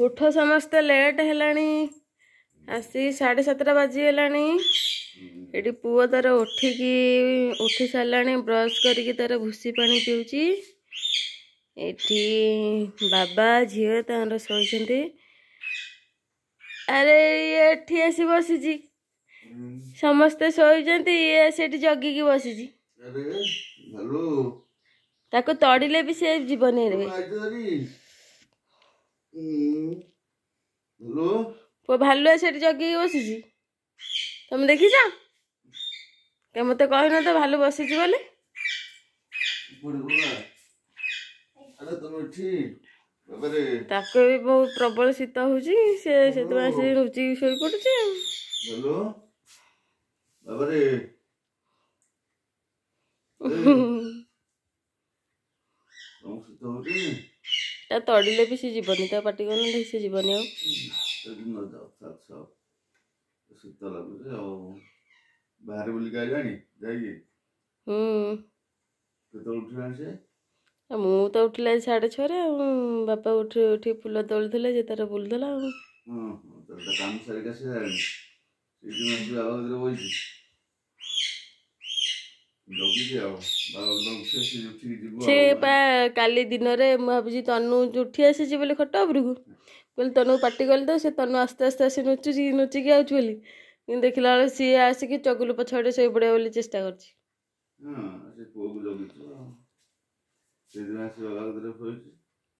उठ समस्ते लेट हेलानी आसी 7:30 बाजीगलानी ये पुओ तार उठी सारे ब्रश करके तार भूसी पानी पीऊँची एठी बाबा झील तार शोचती अरे ये आसी बसी समस्ते शोचती ये से जगिकी बसी ताको तड़िले भी से जीवन भालुआ से जगिकी बसी तुम देखी क्या मत कह न तो भालू बसी बोले ताको भी बहुत प्रबल शीत हो रुचि शोई पड़ुची तड़िले भी सी जीवनी ता पाटी कर सी जीवनी शीत लगुच बाहर बुलिक आइलानी मु तो उठिला 6:30 बापा उठी फूल तोलुले जे तार बुलुला काम सारिक से काली दिन में भावी तनु उठी आसी बोले खट उपरकू बोले तनु पाटी कल तो से तनु आस्ते आस्ते आसी नुचिकी आउच बोली देखला बेले सी आसिक चगुल पछाड़े शोई पड़ा बोली चेष्टा कर